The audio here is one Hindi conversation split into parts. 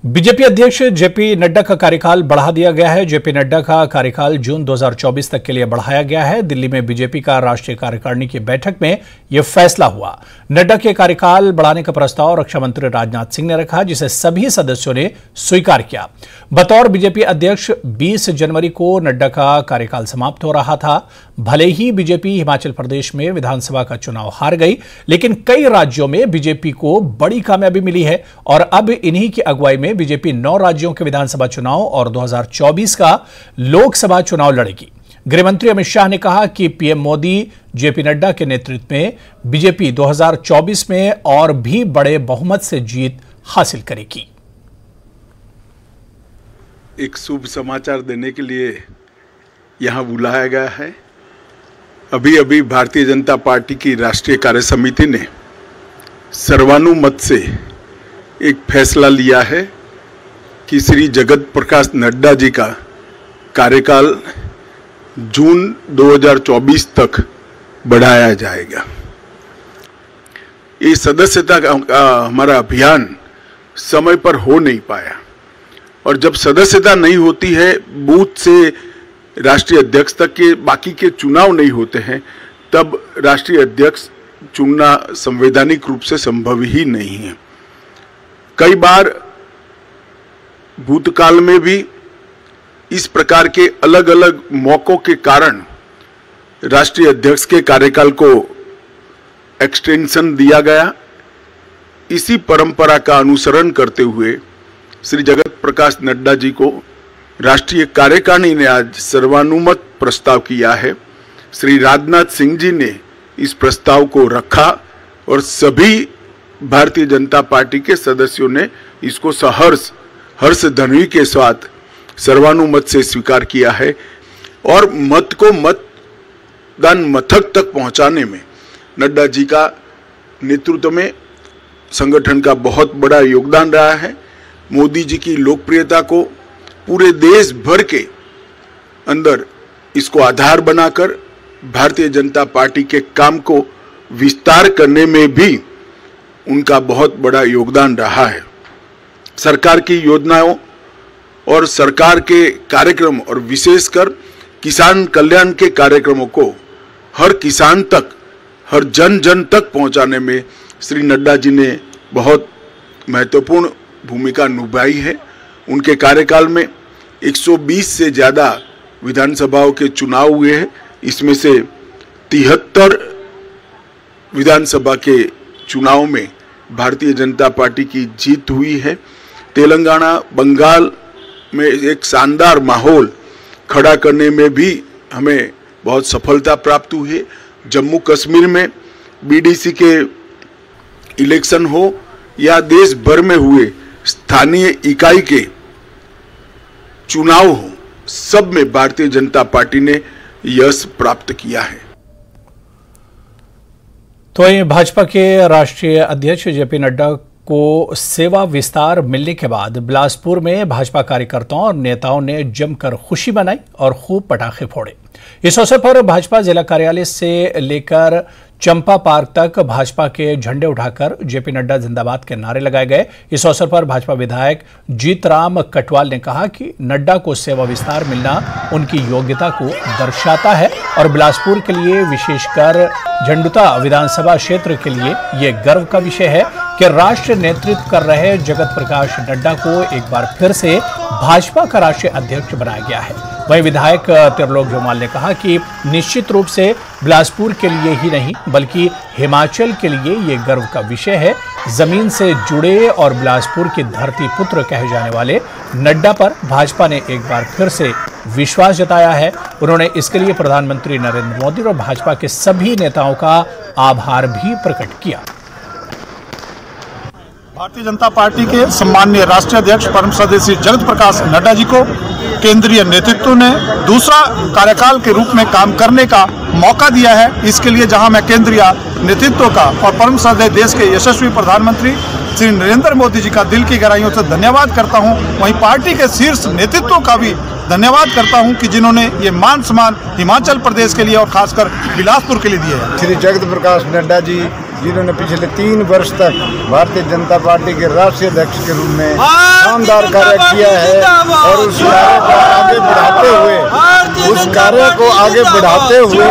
बीजेपी अध्यक्ष जेपी नड्डा का कार्यकाल बढ़ा दिया गया है। जेपी नड्डा का कार्यकाल जून 2024 तक के लिए बढ़ाया गया है। दिल्ली में बीजेपी का राष्ट्रीय कार्यकारिणी की बैठक में यह फैसला हुआ। नड्डा के कार्यकाल बढ़ाने का प्रस्ताव रक्षा मंत्री राजनाथ सिंह ने रखा, जिसे सभी सदस्यों ने स्वीकार किया। बतौर बीजेपी अध्यक्ष 20 जनवरी को नड्डा का कार्यकाल समाप्त हो रहा था। भले ही बीजेपी हिमाचल प्रदेश में विधानसभा का चुनाव हार गई, लेकिन कई राज्यों में बीजेपी को बड़ी कामयाबी मिली है और अब इन्हीं की अगुवाई में बीजेपी 9 राज्यों के विधानसभा चुनाव और 2024 का लोकसभा चुनाव लड़ेगी। गृहमंत्री अमित शाह ने कहा कि पीएम मोदी जेपी नड्डा के नेतृत्व में बीजेपी 2024 में और भी बड़े बहुमत से जीत हासिल करेगी। एक शुभ समाचार देने के लिए यहां बुलाया गया है। अभी भारतीय जनता पार्टी की राष्ट्रीय कार्य समिति ने सर्वानुमत से एक फैसला लिया है कि श्री जगत प्रकाश नड्डा जी का कार्यकाल जून 2024 तक बढ़ाया जाएगा। ये सदस्यता का हमारा अभियान समय पर हो नहीं पाया और जब सदस्यता नहीं होती है, बूथ से राष्ट्रीय अध्यक्ष तक के बाकी के चुनाव नहीं होते हैं, तब राष्ट्रीय अध्यक्ष चुनना संवैधानिक रूप से संभव ही नहीं है। कई बार भूतकाल में भी इस प्रकार के अलग अलग मौकों के कारण राष्ट्रीय अध्यक्ष के कार्यकाल को एक्सटेंशन दिया गया। इसी परंपरा का अनुसरण करते हुए श्री जगत प्रकाश नड्डा जी को राष्ट्रीय कार्यकारिणी ने आज सर्वानुमत प्रस्ताव किया है। श्री राजनाथ सिंह जी ने इस प्रस्ताव को रखा और सभी भारतीय जनता पार्टी के सदस्यों ने इसको हर्ष ध्वनि के साथ सर्वानुमत से स्वीकार किया है और मत को मतदान मथक तक पहुंचाने में नड्डा जी का नेतृत्व में संगठन का बहुत बड़ा योगदान रहा है। मोदी जी की लोकप्रियता को पूरे देश भर के अंदर इसको आधार बनाकर भारतीय जनता पार्टी के काम को विस्तार करने में भी उनका बहुत बड़ा योगदान रहा है। सरकार की योजनाओं और सरकार के कार्यक्रम और विशेषकर किसान कल्याण के कार्यक्रमों को हर किसान तक, हर जन तक पहुंचाने में श्री नड्डा जी ने बहुत महत्वपूर्ण भूमिका निभाई है। उनके कार्यकाल में 120 से ज़्यादा विधानसभाओं के चुनाव हुए हैं। इसमें से 73 विधानसभा के चुनाव में भारतीय जनता पार्टी की जीत हुई है। तेलंगाना, बंगाल में एक शानदार माहौल खड़ा करने में भी हमें बहुत सफलता प्राप्त हुई है। जम्मू कश्मीर में बीडीसी के इलेक्शन हो या देश भर में हुए स्थानीय इकाई के चुनाव हो, सब में भारतीय जनता पार्टी ने यश प्राप्त किया है। तो ये भाजपा के राष्ट्रीय अध्यक्ष जेपी नड्डा को सेवा विस्तार मिलने के बाद बिलासपुर में भाजपा कार्यकर्ताओं और नेताओं ने जमकर खुशी मनाई और खूब पटाखे फोड़े। इस अवसर पर भाजपा जिला कार्यालय से लेकर चंपा पार्क तक भाजपा के झंडे उठाकर जेपी नड्डा जिंदाबाद के नारे लगाए गए। इस अवसर पर भाजपा विधायक जीतराम कटवाल ने कहा कि नड्डा को सेवा विस्तार मिलना उनकी योग्यता को दर्शाता है और बिलासपुर के लिए, विशेषकर झंडुता विधानसभा क्षेत्र के लिए यह गर्व का विषय है कि राष्ट्रीय नेतृत्व कर रहे जगत प्रकाश नड्डा को एक बार फिर से भाजपा का राष्ट्रीय अध्यक्ष बनाया गया है। वहीं विधायक त्रिलोक जम्वाल ने कहा कि निश्चित रूप से बिलासपुर के लिए ही नहीं बल्कि हिमाचल के लिए ये गर्व का विषय है। जमीन से जुड़े और बिलासपुर की धरती पुत्र कहे जाने वाले नड्डा पर भाजपा ने एक बार फिर से विश्वास जताया है। उन्होंने इसके लिए प्रधानमंत्री नरेंद्र मोदी और भाजपा के सभी नेताओं का आभार भी प्रकट किया। भारतीय जनता पार्टी के सम्माननीय राष्ट्रीय अध्यक्ष परम श्रद्धेय श्री जगत प्रकाश नड्डा जी को केंद्रीय नेतृत्व ने दूसरा कार्यकाल के रूप में काम करने का मौका दिया है। इसके लिए जहां मैं केंद्रीय नेतृत्व का और परम श्रद्धेय देश के यशस्वी प्रधानमंत्री श्री नरेंद्र मोदी जी का दिल की गहराइयों से धन्यवाद करता हूं, वहीं पार्टी के शीर्ष नेतृत्व का भी धन्यवाद करता हूं कि जिन्होंने ये मान सम्मान हिमाचल प्रदेश के लिए और खासकर बिलासपुर के लिए दिए हैं। श्री जगत प्रकाश नड्डा जी जिन्होंने पिछले 3 वर्ष तक भारतीय जनता पार्टी के राष्ट्रीय अध्यक्ष के रूप में शानदार कार्य किया है और उस कार्य को आगे बढ़ाते हुए जो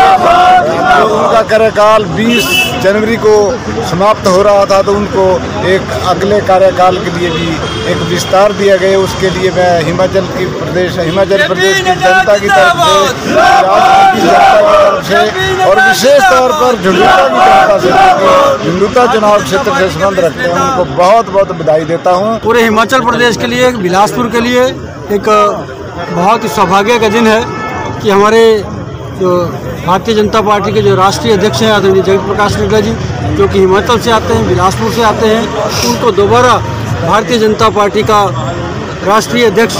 उनका कार्यकाल 20 जनवरी को समाप्त हो रहा था, तो उनको एक अगले कार्यकाल के लिए भी एक विस्तार दिया गया। उसके लिए मैं हिमाचल प्रदेश की जनता की तरफ से और विशेष तौर पर झुंझुनू चुनाव क्षेत्र से संबंध रखते हैं उनको बहुत बहुत बधाई देता हूं। पूरे हिमाचल प्रदेश के लिए, बिलासपुर के लिए एक बहुत ही सौभाग्य का दिन है कि हमारे जो भारतीय जनता पार्टी के जो राष्ट्रीय अध्यक्ष हैं आदरणीय जगत प्रकाश नड्डा जी, जो कि हिमाचल से आते हैं, बिलासपुर से आते हैं, उनको दोबारा भारतीय जनता पार्टी का राष्ट्रीय अध्यक्ष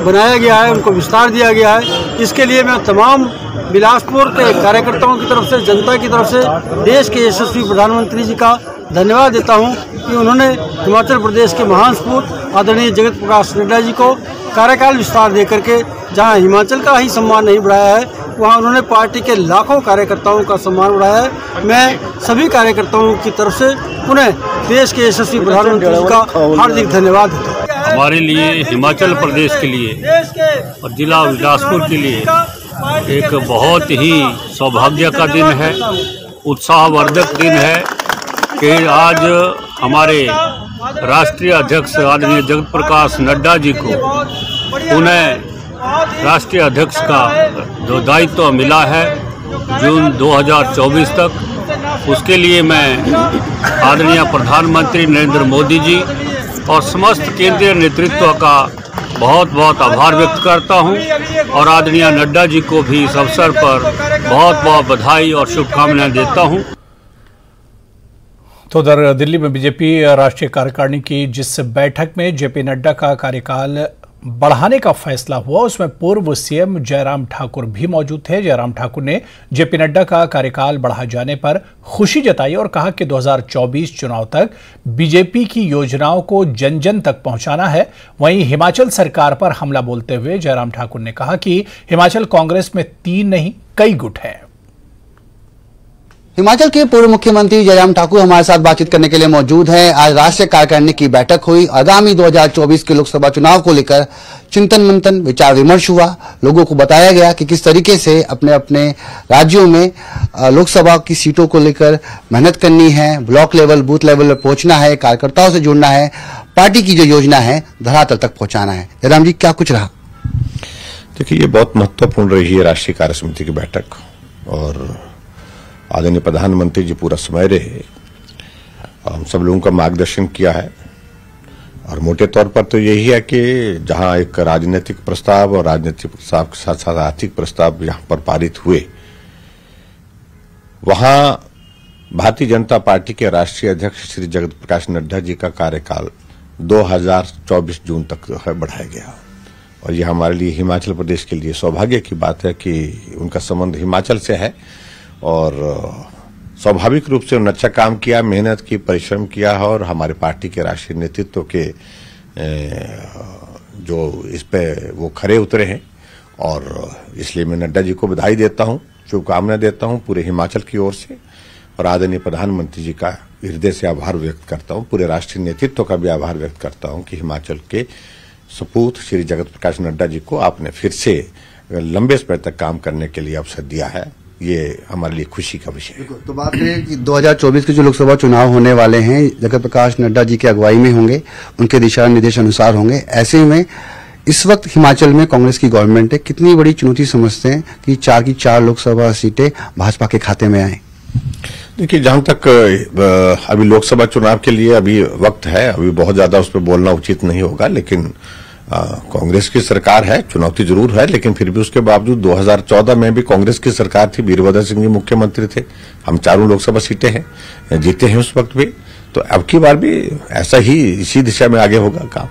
बनाया गया है, उनको विस्तार दिया गया है। इसके लिए मैं तमाम बिलासपुर के कार्यकर्ताओं की तरफ से, जनता की तरफ से देश के यशस्वी प्रधानमंत्री जी का धन्यवाद देता हूं कि उन्होंने हिमाचल प्रदेश के महान सपूत आदरणीय जगत प्रकाश नड्डा जी को कार्यकाल विस्तार दे करके जहां हिमाचल का ही सम्मान नहीं बढ़ाया है, वहां उन्होंने पार्टी के लाखों कार्यकर्ताओं का सम्मान बढ़ाया है। मैं सभी कार्यकर्ताओं की तरफ से पुनः देश के यशस्वी प्रधानमंत्री जी का हार्दिक धन्यवाद देता हूं। हमारे लिए, हिमाचल प्रदेश के लिए और जिला बिलासपुर के लिए एक बहुत ही सौभाग्य का दिन है, उत्साहवर्धक दिन है कि आज हमारे राष्ट्रीय अध्यक्ष आदरणीय जगत प्रकाश नड्डा जी को पुनः राष्ट्रीय अध्यक्ष का जो दायित्व मिला है जून 2024 तक, उसके लिए मैं आदरणीय प्रधानमंत्री नरेंद्र मोदी जी और समस्त केंद्रीय नेतृत्व का बहुत बहुत आभार व्यक्त करता हूं और आदरणीय नड्डा जी को भी इस अवसर पर बहुत बहुत बधाई और शुभकामनाएं देता हूं। तो उधर दिल्ली में बीजेपी राष्ट्रीय कार्यकारिणी की जिस बैठक में जेपी नड्डा का कार्यकाल बढ़ाने का फैसला हुआ, उसमें पूर्व सीएम जयराम ठाकुर भी मौजूद थे। जयराम ठाकुर ने जेपी नड्डा का कार्यकाल बढ़ा जाने पर खुशी जताई और कहा कि 2024 चुनाव तक बीजेपी की योजनाओं को जन जन तक पहुंचाना है। वहीं हिमाचल सरकार पर हमला बोलते हुए जयराम ठाकुर ने कहा कि हिमाचल कांग्रेस में 3 नहीं कई गुट हैं। हिमाचल के पूर्व मुख्यमंत्री जयराम ठाकुर हमारे साथ बातचीत करने के लिए मौजूद हैं। आज राष्ट्रीय कार्यकारिणी की बैठक हुई। आगामी 2024 के लोकसभा चुनाव को लेकर चिंतन मंथन, विचार विमर्श हुआ। लोगों को बताया गया कि किस तरीके से अपने अपने राज्यों में लोकसभा की सीटों को लेकर मेहनत करनी है, ब्लॉक लेवल, बूथ लेवल पर पहुंचना है, कार्यकर्ताओं से जुड़ना है, पार्टी की जो योजना है धरातल तक पहुंचाना है। जयराम जी, क्या कुछ रहा? देखिए, ये बहुत महत्वपूर्ण रही है राष्ट्रीय कार्य समिति की बैठक और आदरणीय प्रधानमंत्री जी पूरा समय रहे, हम सब लोगों का मार्गदर्शन किया है और मोटे तौर पर तो यही है कि जहां एक राजनीतिक प्रस्ताव और राजनीतिक प्रस्ताव के साथ साथ आर्थिक प्रस्ताव यहां पर पारित हुए, वहां भारतीय जनता पार्टी के राष्ट्रीय अध्यक्ष श्री जगत प्रकाश नड्डा जी का कार्यकाल 2024 जून तक जो है बढ़ाया गया और यह हमारे लिए, हिमाचल प्रदेश के लिए सौभाग्य की बात है कि उनका संबंध हिमाचल से है और स्वाभाविक रूप से उन्होंने अच्छा काम किया, मेहनत की, परिश्रम किया है और हमारे पार्टी के राष्ट्रीय नेतृत्व के जो इस पे वो खरे उतरे हैं और इसलिए मैं नड्डा जी को बधाई देता हूं, शुभकामनाएं देता हूं पूरे हिमाचल की ओर से और आदरणीय प्रधानमंत्री जी का हृदय से आभार व्यक्त करता हूं, पूरे राष्ट्रीय नेतृत्व का भी आभार व्यक्त करता हूं कि हिमाचल के सपूत श्री जगत प्रकाश नड्डा जी को आपने फिर से लंबे समय तक काम करने के लिए अवसर दिया है। ये हमारे लिए खुशी का विषय है। तो बात करें कि 2024 के जो लोकसभा चुनाव होने वाले हैं जगत प्रकाश नड्डा जी की अगुवाई में होंगे, उनके दिशा निर्देश अनुसार होंगे। ऐसे में इस वक्त हिमाचल में कांग्रेस की गवर्नमेंट है, कितनी बड़ी चुनौती समझते हैं कि 4 की 4 लोकसभा सीटें भाजपा के खाते में आए? देखिए, जहां तक अभी लोकसभा चुनाव के लिए अभी वक्त है, अभी बहुत ज्यादा उस पर बोलना उचित नहीं होगा, लेकिन कांग्रेस की सरकार है, चुनौती जरूर है, लेकिन फिर भी उसके बावजूद 2014 में भी कांग्रेस की सरकार थी, वीरभद्र सिंह जी मुख्यमंत्री थे, हम 4 लोकसभा सीटें हैं, जीते हैं उस वक्त भी, तो अब की बार भी ऐसा ही इसी दिशा में आगे होगा काम।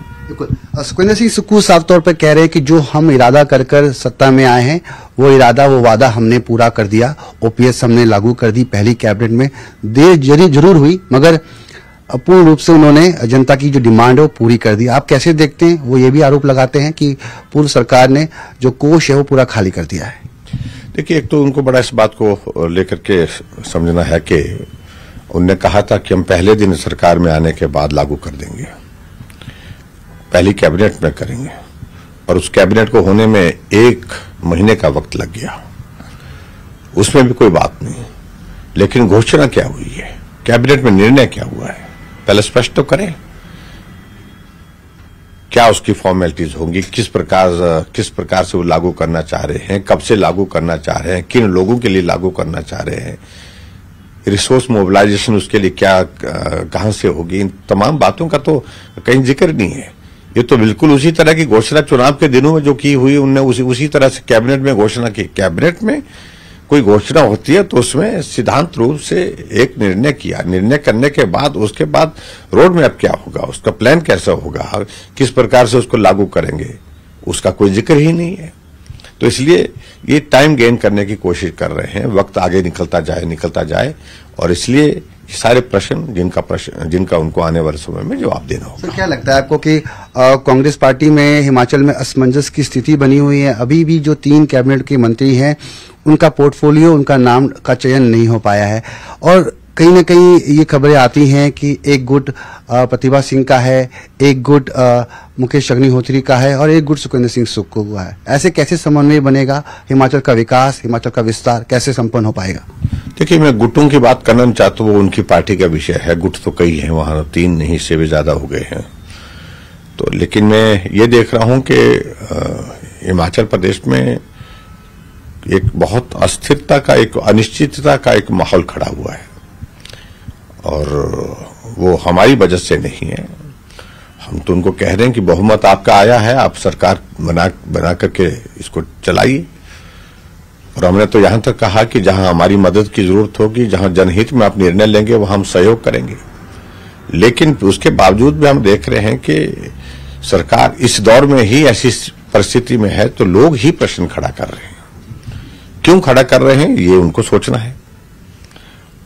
सुखविंदर सिंह सुक्खू साफ तौर पर कह रहे हैं कि जो हम इरादा कर सत्ता में आए हैं वो इरादा, वो वादा हमने पूरा कर दिया। ओपीएस हमने लागू कर दी, पहली कैबिनेट में देर जरूर हुई मगर पूर्ण रूप से उन्होंने जनता की जो डिमांड है वो पूरी कर दी। आप कैसे देखते हैं? वो ये भी आरोप लगाते हैं कि पूर्व सरकार ने जो कोष है वो पूरा खाली कर दिया है। देखिए, एक तो उनको बड़ा इस बात को लेकर के समझना है कि उनने कहा था कि हम पहले दिन सरकार में आने के बाद लागू कर देंगे, पहली कैबिनेट में करेंगे, और उस कैबिनेट को होने में 1 महीने का वक्त लग गया। उसमें भी कोई बात नहीं, लेकिन घोषणा क्या हुई है, कैबिनेट में निर्णय क्या हुआ है, पहले स्पष्ट तो करें। क्या उसकी फॉर्मेलिटीज होंगी, किस प्रकार से वो लागू करना चाह रहे हैं, कब से लागू करना चाह रहे हैं, किन लोगों के लिए लागू करना चाह रहे हैं, रिसोर्स मोबिलाइजेशन उसके लिए क्या कहां से होगी, इन तमाम बातों का तो कहीं जिक्र नहीं है। ये तो बिल्कुल उसी तरह की घोषणा चुनाव के दिनों में जो की हुई, उनने उसी तरह से कैबिनेट में घोषणा की। कैबिनेट में कोई घोषणा होती है तो उसमें सिद्धांत रूप से एक निर्णय किया, निर्णय करने के बाद उसके बाद रोड मैप क्या होगा, उसका प्लान कैसा होगा, किस प्रकार से उसको लागू करेंगे, उसका कोई जिक्र ही नहीं है। तो इसलिए ये टाइम गेन करने की कोशिश कर रहे हैं, वक्त आगे निकलता जाए, और इसलिए ये सारे प्रश्न जिनका उनको आने वाले समय में जवाब देना होगा। सर, क्या लगता है आपको कि कांग्रेस पार्टी में हिमाचल में असमंजस की स्थिति बनी हुई है? अभी भी जो 3 कैबिनेट के मंत्री हैं उनका पोर्टफोलियो, उनका नाम का चयन नहीं हो पाया है, और कहीं न कहीं ये खबरें आती हैं कि एक गुट प्रतिभा सिंह का है, एक गुट मुकेश अग्निहोत्री का है, और एक गुट सुखविंदर सिंह सुक्खू को हुआ है। ऐसे कैसे समन्वय बनेगा? हिमाचल का विकास, हिमाचल का विस्तार कैसे संपन्न हो पाएगा? देखिए, मैं गुटों की बात करना नहीं चाहता, वो उनकी पार्टी का विषय है। गुट तो कई हैं, वहां 3 नहीं से भी ज्यादा हो गए हैं। तो लेकिन मैं ये देख रहा हूं कि हिमाचल प्रदेश में एक बहुत अस्थिरता का, एक अनिश्चितता का एक माहौल खड़ा हुआ है, और वो हमारी वजह से नहीं है। हम तो उनको कह रहे हैं कि बहुमत आपका आया है, आप सरकार बना करके इसको चलाइए। और हमने तो यहां तक कहा कि जहां हमारी मदद की जरूरत होगी, जहां जनहित में आप निर्णय लेंगे, वहां हम सहयोग करेंगे। लेकिन उसके बावजूद भी हम देख रहे हैं कि सरकार इस दौर में ही ऐसी परिस्थिति में है, तो लोग ही प्रश्न खड़ा कर रहे हैं। क्यों खड़ा कर रहे हैं, ये उनको सोचना है,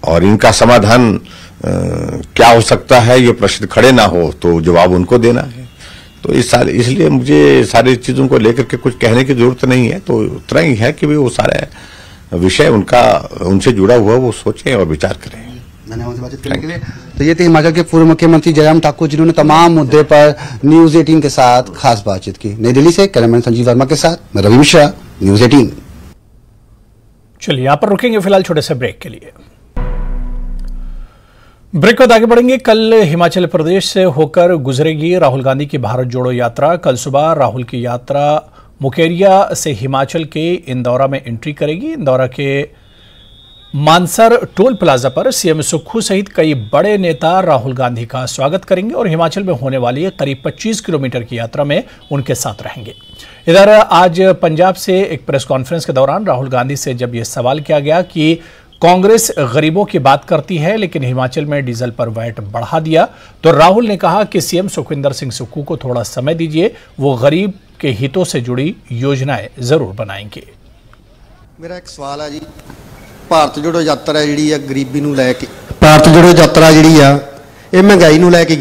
और इनका समाधान क्या हो सकता है, ये प्रश्न खड़े ना हो तो जवाब उनको देना है। तो इसलिए मुझे सारी चीजों को लेकर के कुछ कहने की जरूरत नहीं है। तो उतना ही है कि वो सारा विषय उनसे जुड़ा हुआ, वो सोचें और विचार करें। धन्यवाद बातचीत करने के लिए। तो ये थे हिमाचल के पूर्व मुख्यमंत्री जयराम ठाकुर, जिन्होंने तमाम मुद्दे पर न्यूज 18 के साथ खास बातचीत की। नई दिल्ली से कैमरामैन संजीव वर्मा के साथ मैं रवि मिश्रा, न्यूज 18। चलिए, यहां पर रुकेंगे फिलहाल छोटे से ब्रेक के लिए। ब्रेक बाद आगे बढ़ेंगे। कल हिमाचल प्रदेश से होकर गुजरेगी राहुल गांधी की भारत जोड़ो यात्रा। कल सुबह राहुल की यात्रा मुकेरिया से हिमाचल के इंदौरा में एंट्री करेगी। इंदौरा के मानसर टोल प्लाजा पर सीएम सुक्खू सहित कई बड़े नेता राहुल गांधी का स्वागत करेंगे और हिमाचल में होने वाली करीब 25 किलोमीटर की यात्रा में उनके साथ रहेंगे। इधर आज पंजाब से एक प्रेस कॉन्फ्रेंस के दौरान राहुल गांधी से जब यह सवाल किया गया कि कांग्रेस गरीबों की बात करती है लेकिन हिमाचल में डीजल पर वैट बढ़ा दिया, तो राहुल ने कहा कि सीएम सुखविंदर सिंह सुक्खू को थोड़ा समय दीजिए, वो गरीब के हितों से जुड़ी योजनाएं जरूर बनाएंगे। मेरा एक सवाल है जी, भारत जोड़ो यात्रा जी गरीबी नूं लैके, भारत जोड़ो यात्रा जी ये महंगाई नूं लैके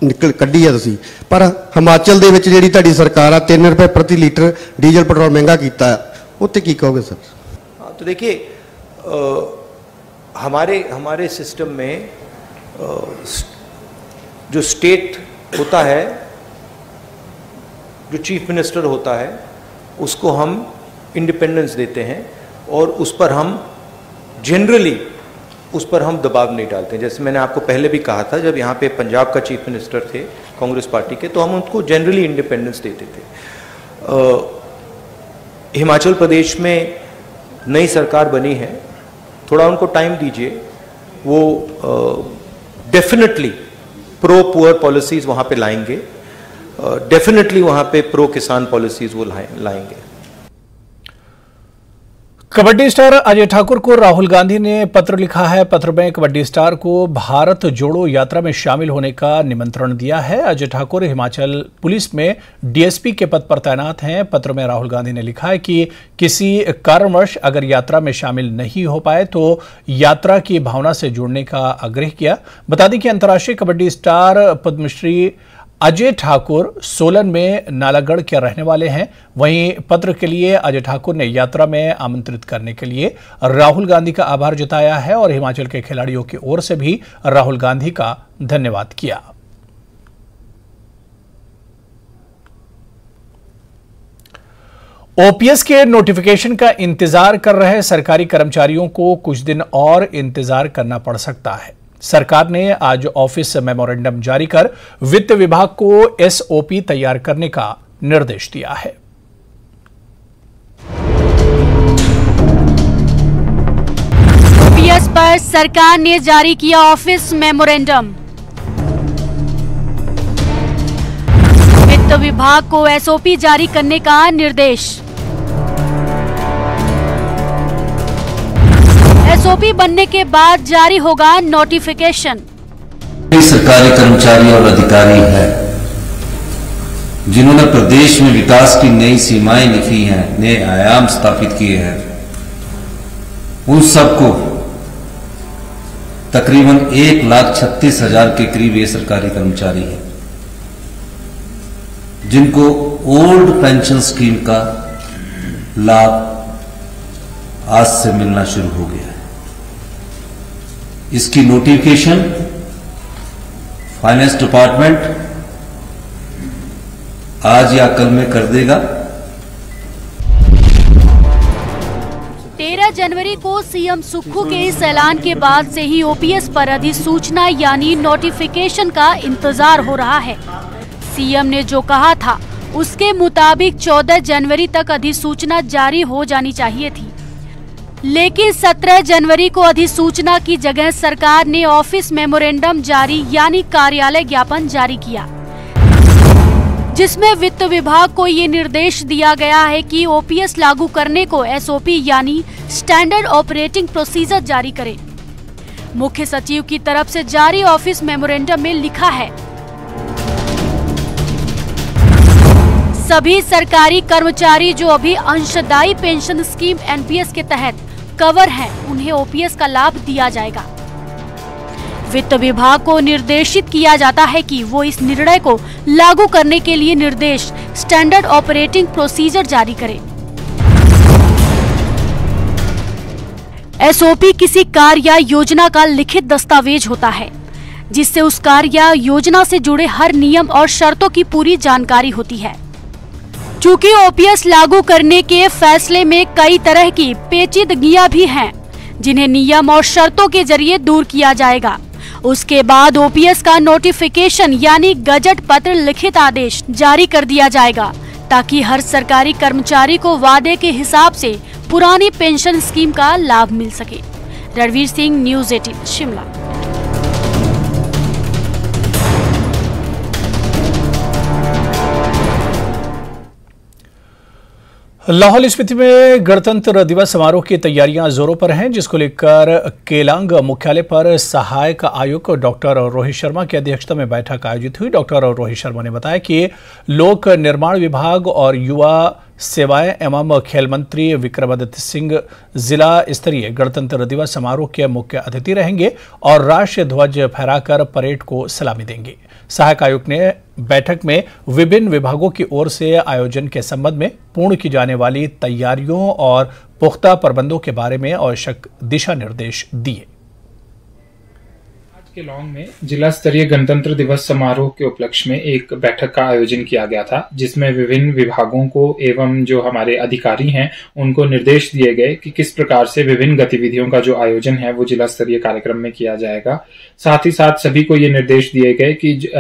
निकल कड्ढी है तुसीं, पर हिमाचल दे विच जिहड़ी तुहाडी सरकार आ 3 रुपए प्रति लीटर डीजल पेट्रोल महंगा कीता, उत्ते की कहोगे सर? हाँ, तो देखिए हमारे सिस्टम में जो स्टेट होता है, जो चीफ मिनिस्टर होता है, उसको हम इंडिपेंडेंस देते हैं और उस पर हम जनरली दबाव नहीं डालते। जैसे मैंने आपको पहले भी कहा था, जब यहाँ पे पंजाब का चीफ मिनिस्टर थे कांग्रेस पार्टी के, तो हम उनको जनरली इंडिपेंडेंस देते थे। हिमाचल प्रदेश में नई सरकार बनी है, थोड़ा उनको टाइम दीजिए, वो डेफिनेटली प्रो पुअर पॉलिसीज वहाँ पे लाएंगे, डेफिनेटली वहाँ पे प्रो किसान पॉलिसीज वो लाएंगे। कबड्डी स्टार अजय ठाकुर को राहुल गांधी ने पत्र लिखा है। पत्र में कबड्डी स्टार को भारत जोड़ो यात्रा में शामिल होने का निमंत्रण दिया है। अजय ठाकुर हिमाचल पुलिस में डीएसपी के पद पर तैनात हैं। पत्र में राहुल गांधी ने लिखा है कि किसी कारणवश अगर यात्रा में शामिल नहीं हो पाए तो यात्रा की भावना से जुड़ने का आग्रह किया। बता दें कि अंतर्राष्ट्रीय कबड्डी स्टार पद्मश्री अजय ठाकुर सोलन में नालागढ़ के रहने वाले हैं। वहीं पत्र के लिए अजय ठाकुर ने यात्रा में आमंत्रित करने के लिए राहुल गांधी का आभार जताया है और हिमाचल के खिलाड़ियों की ओर से भी राहुल गांधी का धन्यवाद किया। ओपीएस के नोटिफिकेशन का इंतजार कर रहे सरकारी कर्मचारियों को कुछ दिन और इंतजार करना पड़ सकता है। सरकार ने आज ऑफिस मेमोरेंडम जारी कर वित्त विभाग को एसओपी तैयार करने का निर्देश दिया है। ओपीएस पर सरकार ने जारी किया ऑफिस मेमोरेंडम। वित्त विभाग को एसओपी जारी करने का निर्देश। एसओपी बनने के बाद जारी होगा नोटिफिकेशन। सरकारी कर्मचारी और अधिकारी हैं जिन्होंने प्रदेश में विकास की नई सीमाएं लिखी हैं, नए आयाम स्थापित किए हैं, उन सबको तकरीबन 1,36,000 के करीब ये सरकारी कर्मचारी हैं जिनको ओल्ड पेंशन स्कीम का लाभ आज से मिलना शुरू हो गया है। इसकी नोटिफिकेशन फाइनेंस डिपार्टमेंट आज या कल में कर देगा। 13 जनवरी को सीएम सुक्खू के इस ऐलान के बाद से ही ओपीएस पर अधिसूचना यानी नोटिफिकेशन का इंतजार हो रहा है। सीएम ने जो कहा था उसके मुताबिक 14 जनवरी तक अधिसूचना जारी हो जानी चाहिए थी, लेकिन 17 जनवरी को अधिसूचना की जगह सरकार ने ऑफिस मेमोरेंडम जारी यानी कार्यालय ज्ञापन जारी किया, जिसमें वित्त विभाग को ये निर्देश दिया गया है कि ओपीएस लागू करने को एसओपी यानी स्टैंडर्ड ऑपरेटिंग प्रोसीजर जारी करे। मुख्य सचिव की तरफ से जारी ऑफिस मेमोरेंडम में लिखा है, सभी सरकारी कर्मचारी जो अभी अंशदायी पेंशन स्कीम एनपीएस के तहत कवर हैं, उन्हें ओपीएस का लाभ दिया जाएगा। वित्त विभाग को निर्देशित किया जाता है कि वो इस निर्णय को लागू करने के लिए निर्देश स्टैंडर्ड ऑपरेटिंग प्रोसीजर जारी करे। एसओपी किसी कार्य या योजना का लिखित दस्तावेज होता है जिससे उस कार्य या योजना से जुड़े हर नियम और शर्तों की पूरी जानकारी होती है। चूंकि ओपीएस लागू करने के फैसले में कई तरह की पेचीदगियां भी हैं, जिन्हें नियम और शर्तों के जरिए दूर किया जाएगा। उसके बाद ओपीएस का नोटिफिकेशन यानी गजट पत्र लिखित आदेश जारी कर दिया जाएगा, ताकि हर सरकारी कर्मचारी को वादे के हिसाब से पुरानी पेंशन स्कीम का लाभ मिल सके। रणवीर सिंह, न्यूज़ 18 शिमला। लाहौल स्पीति में गणतंत्र दिवस समारोह की तैयारियां जोरों पर हैं, जिसको लेकर केलांग मुख्यालय पर सहायक आयुक्त डॉक्टर रोहित शर्मा की अध्यक्षता में बैठक आयोजित हुई। डॉक्टर रोहित शर्मा ने बताया कि लोक निर्माण विभाग और युवा सेवाएं एवं खेल मंत्री विक्रमादित्य सिंह जिला स्तरीय गणतंत्र दिवस समारोह के मुख्य अतिथि रहेंगे और राष्ट्रीय ध्वज फहराकर परेड को सलामी देंगे। सहायक आयुक्त ने बैठक में विभिन्न विभागों की ओर से आयोजन के संबंध में पूर्ण की जाने वाली तैयारियों और पुख्ता प्रबंधों के बारे में आवश्यक दिशा निर्देश दिए। केलांग में जिला स्तरीय गणतंत्र दिवस समारोह के उपलक्ष्य में एक बैठक का आयोजन किया गया था, जिसमें विभिन्न विभागों को एवं जो हमारे अधिकारी हैं उनको निर्देश दिए गए कि किस प्रकार से विभिन्न गतिविधियों का जो आयोजन है वो जिला स्तरीय कार्यक्रम में किया जाएगा। साथ ही साथ सभी को ये निर्देश दिए गए कि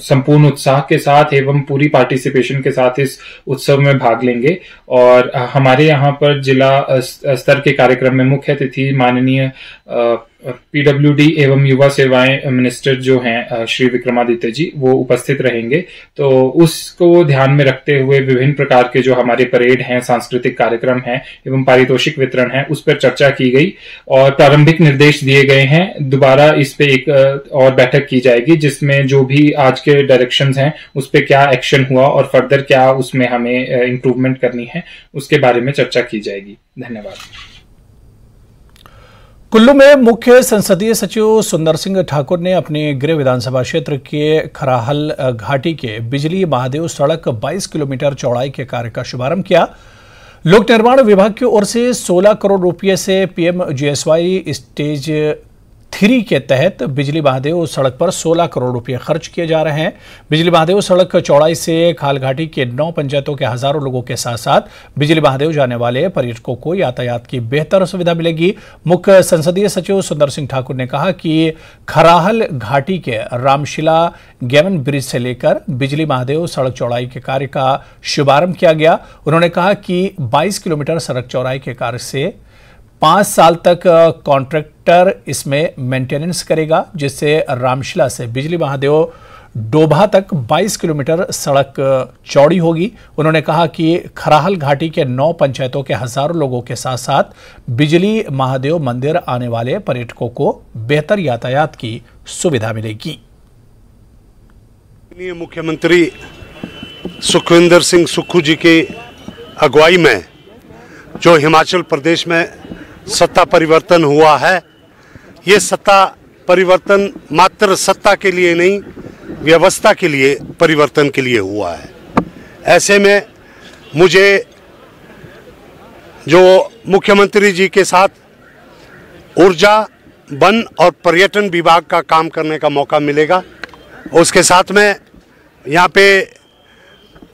संपूर्ण उत्साह के साथ एवं पूरी पार्टिसिपेशन के साथ इस उत्सव में भाग लेंगे। और हमारे यहाँ पर जिला स्तर के कार्यक्रम में मुख्य अतिथि माननीय पीडब्ल्यूडी एवं युवा सेवाएं मिनिस्टर जो हैं श्री विक्रमादित्य जी, वो उपस्थित रहेंगे। तो उसको ध्यान में रखते हुए विभिन्न प्रकार के जो हमारे परेड हैं, सांस्कृतिक कार्यक्रम हैं एवं पारितोषिक वितरण है, उस पर चर्चा की गई और प्रारंभिक निर्देश दिए गए हैं। दोबारा इस पे एक और बैठक की जाएगी, जिसमें जो भी आज के डायरेक्शंस हैं उस पे क्या एक्शन हुआ और फर्दर क्या उसमें हमें इम्प्रूवमेंट करनी है, उसके बारे में चर्चा की जाएगी। धन्यवाद। कुल्लू में मुख्य संसदीय सचिव सुंदर सिंह ठाकुर ने अपने गृह विधानसभा क्षेत्र के खराहल घाटी के बिजली महादेव सड़क 22 किलोमीटर चौड़ाई के कार्य का शुभारंभ किया। लोक निर्माण विभाग की ओर से 16 करोड़ रुपए से पीएमजीएसवाई स्टेज 3 के तहत बिजली महादेव सड़क पर 16 करोड़ रुपए खर्च किए जा रहे हैं। बिजली महादेव सड़क चौड़ाई से खाल घाटी के 9 पंचायतों के हजारों लोगों के साथ साथ बिजली महादेव जाने वाले पर्यटकों को यातायात की बेहतर सुविधा मिलेगी। मुख्य संसदीय सचिव सुंदर सिंह ठाकुर ने कहा कि खराहल घाटी के रामशिला गेमन ब्रिज से लेकर बिजली महादेव सड़क चौड़ाई के कार्य का शुभारंभ किया गया। उन्होंने कहा कि 22 किलोमीटर सड़क चौड़ाई के कार्य से 5 साल तक कॉन्ट्रैक्टर इसमें मेंटेनेंस करेगा, जिससे रामशिला से बिजली महादेव डोभा तक 22 किलोमीटर सड़क चौड़ी होगी। उन्होंने कहा कि खराहल घाटी के 9 पंचायतों के हजारों लोगों के साथ साथ बिजली महादेव मंदिर आने वाले पर्यटकों को बेहतर यातायात की सुविधा मिलेगी। मुख्यमंत्री सुखविंदर सिंह सुक्खू जी की अगुवाई में जो हिमाचल प्रदेश में सत्ता परिवर्तन हुआ है, ये सत्ता परिवर्तन मात्र सत्ता के लिए नहीं, व्यवस्था के लिए परिवर्तन के लिए हुआ है। ऐसे में मुझे जो मुख्यमंत्री जी के साथ ऊर्जा, वन और पर्यटन विभाग का काम करने का मौका मिलेगा। उसके साथ में यहाँ पे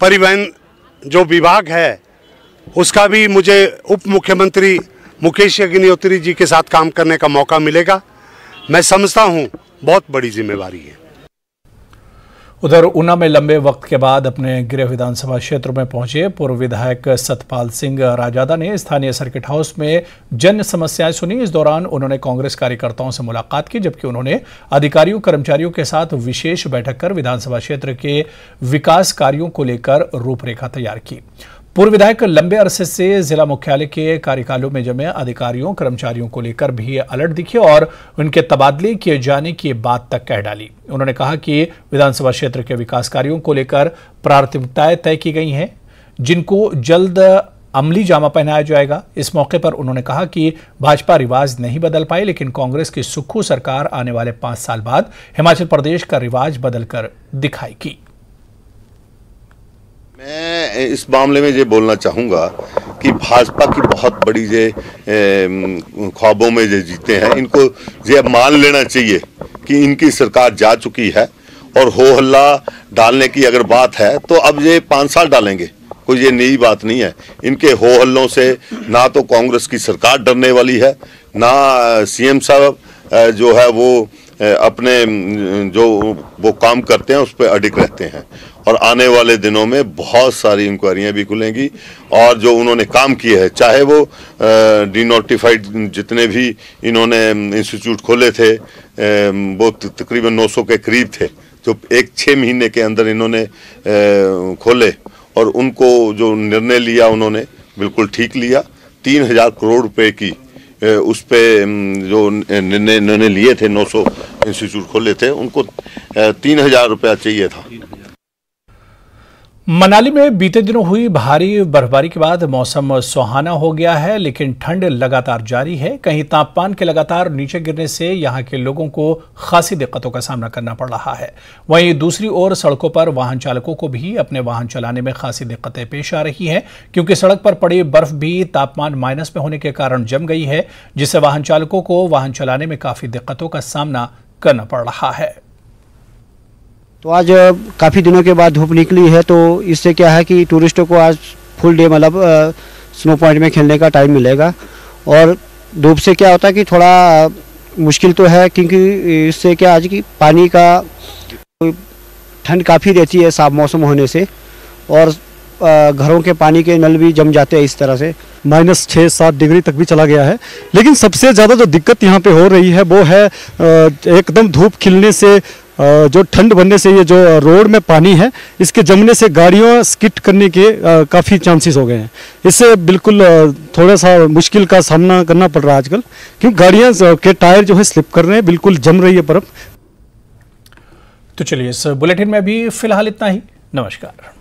परिवहन जो विभाग है उसका भी मुझे उप मुख्यमंत्री मुकेश अग्निहोत्री जी के साथ काम करने का मौका मिलेगा। मैं समझता हूँ बहुत बड़ी जिम्मेवारी है। उधर ऊना में लंबे वक्त के बाद अपने गृह विधानसभा क्षेत्र में पहुंचे पूर्व विधायक सतपाल सिंह राजादा ने स्थानीय सर्किट हाउस में जन समस्याएं सुनी। इस दौरान उन्होंने कांग्रेस कार्यकर्ताओं से मुलाकात की, जबकि उन्होंने अधिकारियों कर्मचारियों के साथ विशेष बैठक कर विधानसभा क्षेत्र के विकास कार्यों को लेकर रूपरेखा तैयार की। पूर्व विधायक लंबे अरसे से जिला मुख्यालय के कार्यकालों में जमे अधिकारियों कर्मचारियों को लेकर भी अलर्ट दिखे और उनके तबादले किए जाने की बात तक कह डाली। उन्होंने कहा कि विधानसभा क्षेत्र के विकास कार्यों को लेकर प्राथमिकताएं तय की गई हैं, जिनको जल्द अमली जामा पहनाया जाएगा। इस मौके पर उन्होंने कहा कि भाजपा रिवाज नहीं बदल पाई, लेकिन कांग्रेस की सुक्खू सरकार आने वाले 5 साल बाद हिमाचल प्रदेश का रिवाज बदलकर दिखाएगी। मैं इस मामले में ये बोलना चाहूँगा कि भाजपा की बहुत बड़ी ये ख्वाबों में ये जीते हैं, इनको ये मान लेना चाहिए कि इनकी सरकार जा चुकी है और हो हल्ला डालने की अगर बात है तो अब ये 5 साल डालेंगे, कोई ये नई बात नहीं है। इनके हो हल्लों से ना तो कांग्रेस की सरकार डरने वाली है, ना सीएम साहब जो है वो अपने जो वो काम करते हैं उस पर अडिग रहते हैं। और आने वाले दिनों में बहुत सारी इंक्वायरियां भी खुलेंगी और जो उन्होंने काम किए हैं, चाहे वो डिनोटिफाइड जितने भी इन्होंने इंस्टीट्यूट खोले थे वो तकरीबन 900 के करीब थे, जो 1-6 महीने के अंदर इन्होंने खोले और उनको जो निर्णय लिया उन्होंने बिल्कुल ठीक लिया। 3000 करोड़ रुपए की उस पे जो निर्णय इन्होंने लिए थे, 900 इंस्टीट्यूट खोले थे, उनको 3000 रुपया चाहिए था। मनाली में बीते दिनों हुई भारी बर्फबारी के बाद मौसम सुहाना हो गया है, लेकिन ठंड लगातार जारी है। कहीं तापमान के लगातार नीचे गिरने से यहां के लोगों को खासी दिक्कतों का सामना करना पड़ रहा है। वहीं दूसरी ओर सड़कों पर वाहन चालकों को भी अपने वाहन चलाने में खासी दिक्कतें पेश आ रही हैं, क्योंकि सड़क पर पड़ी बर्फ भी तापमान माइनस में होने के कारण जम गई है, जिससे वाहन चालकों को वाहन चलाने में काफी दिक्कतों का सामना करना पड़ रहा है। तो आज काफ़ी दिनों के बाद धूप निकली है, तो इससे क्या है कि टूरिस्टों को आज फुल डे मतलब स्नो पॉइंट में खेलने का टाइम मिलेगा। और धूप से क्या होता है कि थोड़ा मुश्किल तो है, क्योंकि इससे क्या आज की पानी का ठंड काफ़ी रहती है साफ मौसम होने से, और घरों के पानी के नल भी जम जाते हैं इस तरह से। -6-7 डिग्री तक भी चला गया है। लेकिन सबसे ज़्यादा जो दिक्कत यहाँ पे हो रही है वो है एकदम धूप खिलने से, जो ठंड बनने से ये जो रोड में पानी है इसके जमने से गाड़ियों स्किड करने के काफ़ी चांसेस हो गए हैं। इससे बिल्कुल थोड़ा सा मुश्किल का सामना करना पड़ रहा है आजकल, क्योंकि गाड़ियाँ के टायर जो है स्लिप कर रहे हैं, बिल्कुल जम रही है बर्फ। तो चलिए इस बुलेटिन में भी फिलहाल इतना ही। नमस्कार।